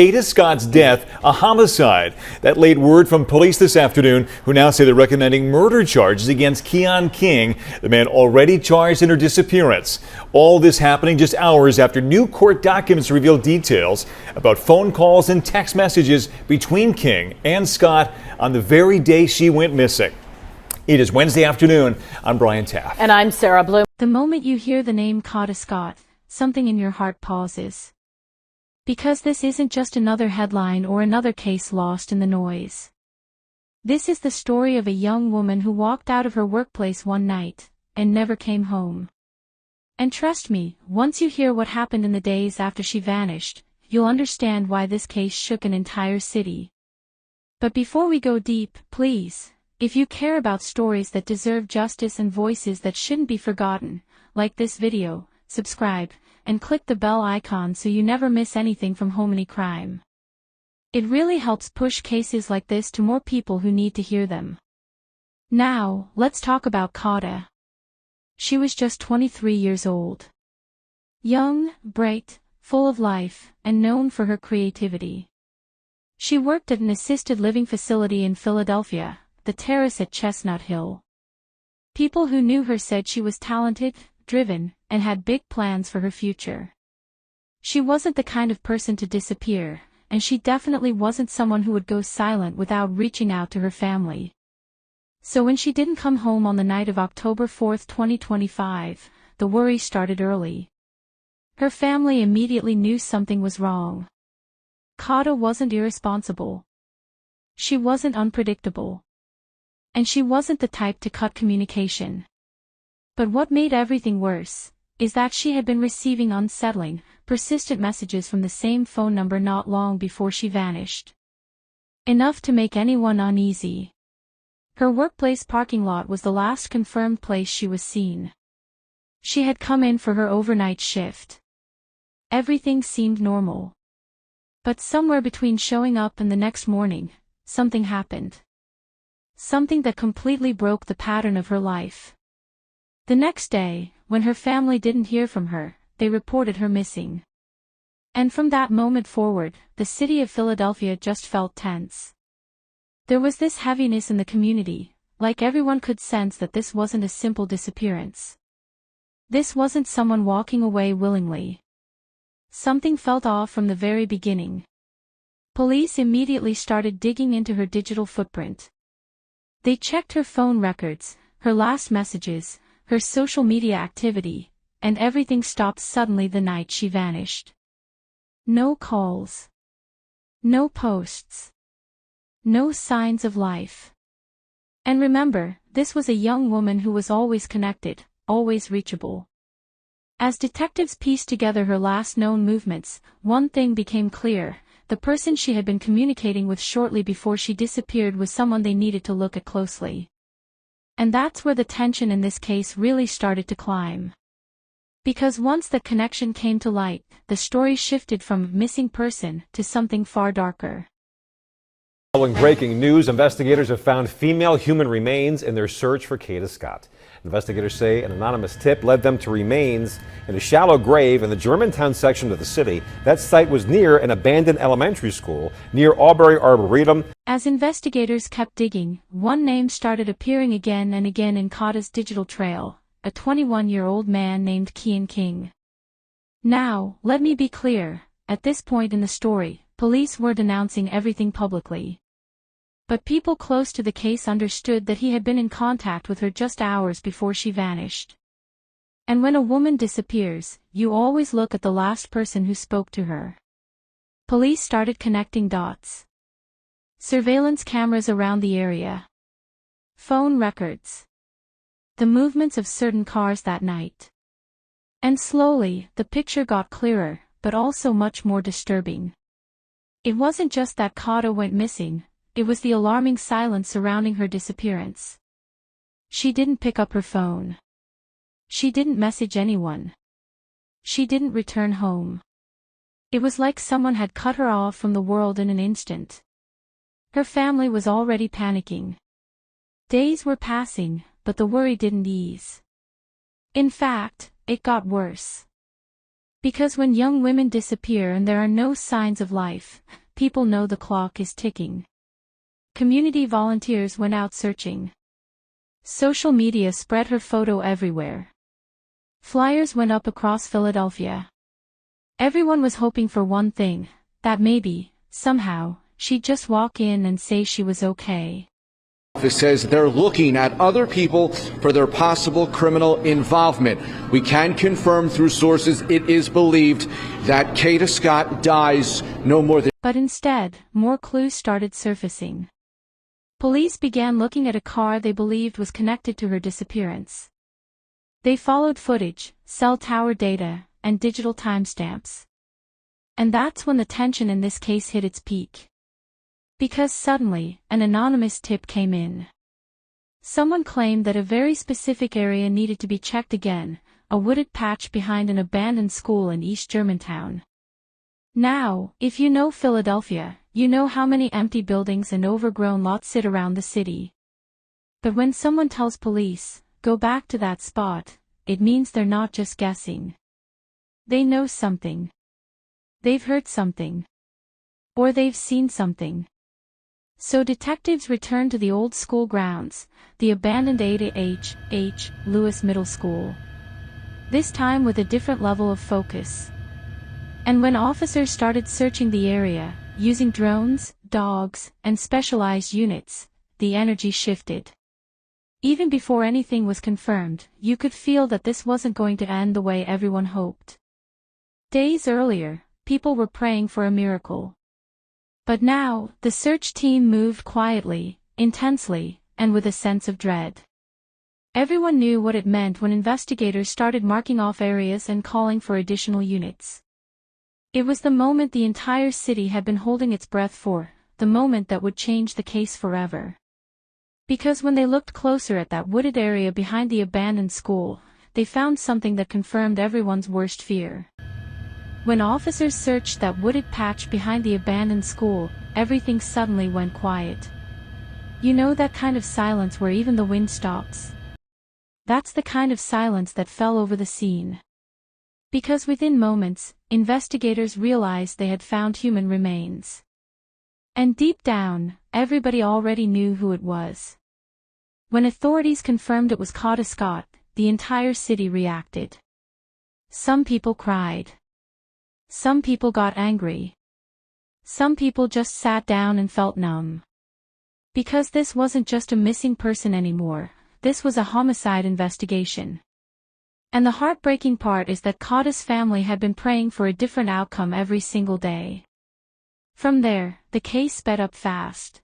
Kada Scott's death a homicide. That laid word from police this afternoon, who now say they're recommending murder charges against Keon King, the man already charged in her disappearance. All this happening just hours after new court documents reveal details about phone calls and text messages between King and Scott on the very day she went missing. It is Wednesday afternoon. I'm Brian Taft. And I'm Sarah Bloom. The moment you hear the name Kada Scott, something in your heart pauses. Because this isn't just another headline or another case lost in the noise. This is the story of a young woman who walked out of her workplace one night and never came home. And trust me, once you hear what happened in the days after she vanished, you'll understand why this case shook an entire city. But before we go deep, please, if you care about stories that deserve justice and voices that shouldn't be forgotten, like this video, subscribe, and click the bell icon so you never miss anything from Homeny crime. It really helps push cases like this to more people who need to hear them. Now, let's talk about Kada. She was just 23 years old. Young, bright, full of life, and known for her creativity. She worked at an assisted living facility in Philadelphia, the Terrace at Chestnut Hill. People who knew her said she was talented, driven, and had big plans for her future. She wasn't the kind of person to disappear, and she definitely wasn't someone who would go silent without reaching out to her family. So when she didn't come home on the night of October 4, 2025, the worry started early. Her family immediately knew something was wrong. Kada wasn't irresponsible. She wasn't unpredictable. And she wasn't the type to cut communication. But what made everything worse is that she had been receiving unsettling, persistent messages from the same phone number not long before she vanished. Enough to make anyone uneasy. Her workplace parking lot was the last confirmed place she was seen. She had come in for her overnight shift. Everything seemed normal. But somewhere between showing up and the next morning, something happened. Something that completely broke the pattern of her life. The next day, when her family didn't hear from her, they reported her missing. And from that moment forward, the city of Philadelphia just felt tense. There was this heaviness in the community, like everyone could sense that this wasn't a simple disappearance. This wasn't someone walking away willingly. Something felt off from the very beginning. Police immediately started digging into her digital footprint. They checked her phone records, her last messages, her social media activity, and everything stopped suddenly the night she vanished. No calls. No posts. No signs of life. And remember, this was a young woman who was always connected, always reachable. As detectives pieced together her last known movements, one thing became clear: the person she had been communicating with shortly before she disappeared was someone they needed to look at closely. And that's where the tension in this case really started to climb. Because once that connection came to light, the story shifted from missing person to something far darker. Following breaking news, investigators have found female human remains in their search for Kada Scott. Investigators say an anonymous tip led them to remains in a shallow grave in the Germantown section of the city. That site was near an abandoned elementary school near Aubrey Arboretum. As investigators kept digging, one name started appearing again and again in Kada's digital trail: a 21-year-old man named Keon King. Now, let me be clear, at this point in the story, police weren't announcing everything publicly. But people close to the case understood that he had been in contact with her just hours before she vanished. And when a woman disappears, you always look at the last person who spoke to her. Police started connecting dots. Surveillance cameras around the area. Phone records. The movements of certain cars that night. And slowly, the picture got clearer, but also much more disturbing. It wasn't just that Kada went missing, it was the alarming silence surrounding her disappearance. She didn't pick up her phone. She didn't message anyone. She didn't return home. It was like someone had cut her off from the world in an instant. Her family was already panicking. Days were passing, but the worry didn't ease. In fact, it got worse. Because when young women disappear and there are no signs of life, people know the clock is ticking. Community volunteers went out searching. Social media spread her photo everywhere. Flyers went up across Philadelphia. Everyone was hoping for one thing, that maybe, somehow, she'd just walk in and say she was okay. It says they're looking at other people for their possible criminal involvement. We can confirm through sources it is believed that Kada Scott dies no more than... But instead, more clues started surfacing. Police began looking at a car they believed was connected to her disappearance. They followed footage, cell tower data, and digital timestamps. And that's when the tension in this case hit its peak. Because suddenly, an anonymous tip came in. Someone claimed that a very specific area needed to be checked again, a wooded patch behind an abandoned school in East Germantown. Now, if you know Philadelphia, you know how many empty buildings and overgrown lots sit around the city. But when someone tells police, go back to that spot, it means they're not just guessing. They know something. They've heard something. Or they've seen something. So detectives returned to the old school grounds, the abandoned H. Lewis Middle School. This time with a different level of focus. And when officers started searching the area, using drones, dogs, and specialized units, the energy shifted. Even before anything was confirmed, you could feel that this wasn't going to end the way everyone hoped. Days earlier, people were praying for a miracle. But now, the search team moved quietly, intensely, and with a sense of dread. Everyone knew what it meant when investigators started marking off areas and calling for additional units. It was the moment the entire city had been holding its breath for, the moment that would change the case forever. Because when they looked closer at that wooded area behind the abandoned school, they found something that confirmed everyone's worst fear. When officers searched that wooded patch behind the abandoned school, everything suddenly went quiet. You know that kind of silence where even the wind stops? That's the kind of silence that fell over the scene. Because within moments, investigators realized they had found human remains. And deep down, everybody already knew who it was. When authorities confirmed it was Kada Scott, the entire city reacted. Some people cried. Some people got angry. Some people just sat down and felt numb. Because this wasn't just a missing person anymore, this was a homicide investigation. And the heartbreaking part is that Kada's family had been praying for a different outcome every single day. From there, the case sped up fast.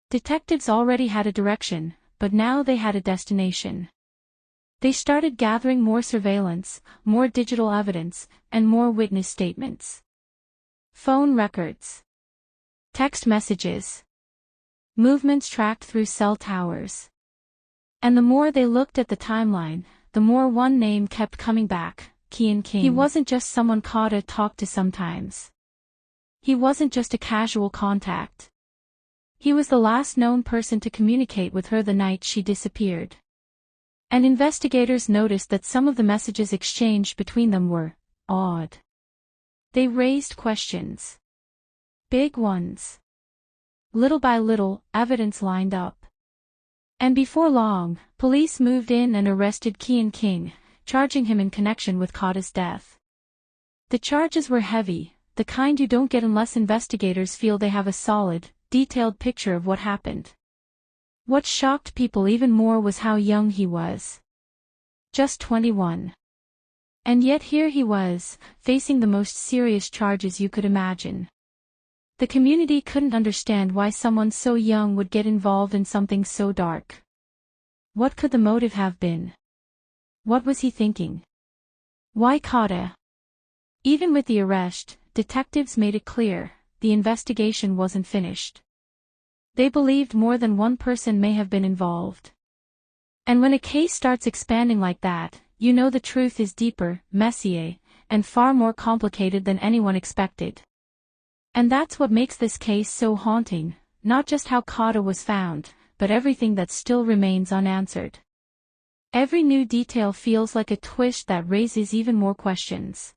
Detectives already had a direction, but now they had a destination. They started gathering more surveillance, more digital evidence, and more witness statements. Phone records. Text messages. Movements tracked through cell towers. And the more they looked at the timeline, the more one name kept coming back, Kian King. He wasn't just someone Kada talked to sometimes. He wasn't just a casual contact. He was the last known person to communicate with her the night she disappeared. And investigators noticed that some of the messages exchanged between them were odd. They raised questions. Big ones. Little by little, evidence lined up. And before long, police moved in and arrested Kian King, charging him in connection with Kada's death. The charges were heavy, the kind you don't get unless investigators feel they have a solid, detailed picture of what happened. What shocked people even more was how young he was. Just 21. And yet here he was, facing the most serious charges you could imagine. The community couldn't understand why someone so young would get involved in something so dark. What could the motive have been? What was he thinking? Why Kada? Even with the arrest, detectives made it clear, the investigation wasn't finished. They believed more than one person may have been involved. And when a case starts expanding like that, you know the truth is deeper, messier, and far more complicated than anyone expected. And that's what makes this case so haunting, not just how Kada was found, but everything that still remains unanswered. Every new detail feels like a twist that raises even more questions.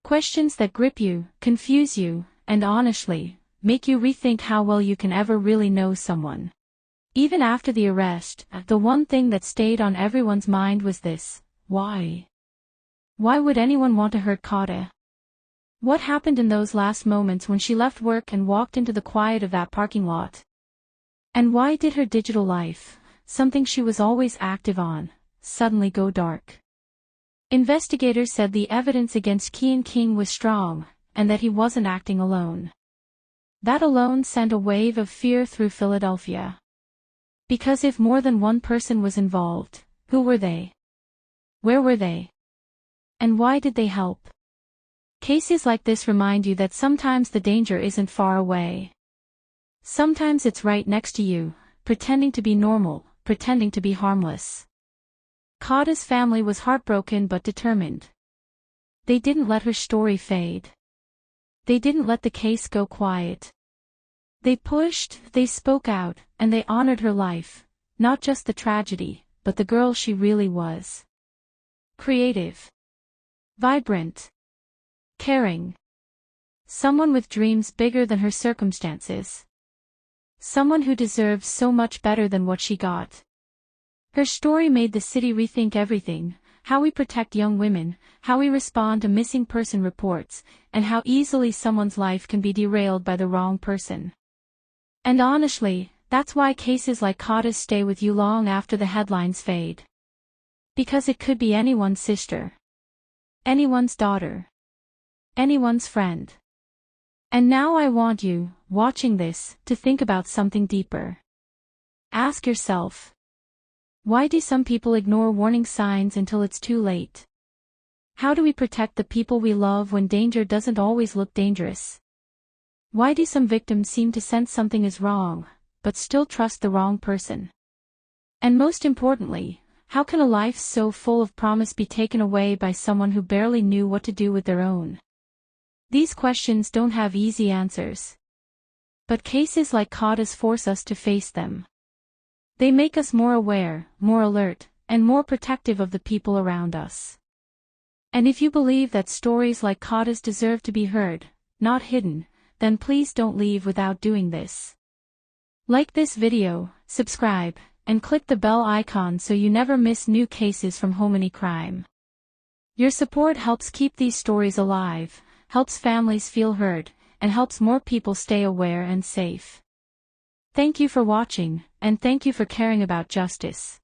Questions that grip you, confuse you, and honestly, make you rethink how well you can ever really know someone. Even after the arrest, the one thing that stayed on everyone's mind was this: why? Why would anyone want to hurt Kada? What happened in those last moments when she left work and walked into the quiet of that parking lot? And why did her digital life, something she was always active on, suddenly go dark? Investigators said the evidence against King was strong, and that he wasn't acting alone. That alone sent a wave of fear through Philadelphia. Because if more than one person was involved, who were they? Where were they? And why did they help? Cases like this remind you that sometimes the danger isn't far away. Sometimes it's right next to you, pretending to be normal, pretending to be harmless. Kada's family was heartbroken but determined. They didn't let her story fade. They didn't let the case go quiet. They pushed, they spoke out, and they honored her life, not just the tragedy, but the girl she really was. Creative. Vibrant. Caring. Someone with dreams bigger than her circumstances. Someone who deserves so much better than what she got. Her story made the city rethink everything: how we protect young women, how we respond to missing person reports, and how easily someone's life can be derailed by the wrong person. And honestly, that's why cases like Kada's stay with you long after the headlines fade. Because it could be anyone's sister. Anyone's daughter. Anyone's friend. And now I want you, watching this, to think about something deeper. Ask yourself, why do some people ignore warning signs until it's too late? How do we protect the people we love when danger doesn't always look dangerous? Why do some victims seem to sense something is wrong, but still trust the wrong person? And most importantly, how can a life so full of promise be taken away by someone who barely knew what to do with their own? These questions don't have easy answers. But cases like Kada's force us to face them. They make us more aware, more alert, and more protective of the people around us. And if you believe that stories like Kada's deserve to be heard, not hidden, then please don't leave without doing this. Like this video, subscribe, and click the bell icon so you never miss new cases from Homeny Crime. Your support helps keep these stories alive, helps families feel heard, and helps more people stay aware and safe. Thank you for watching, and thank you for caring about justice.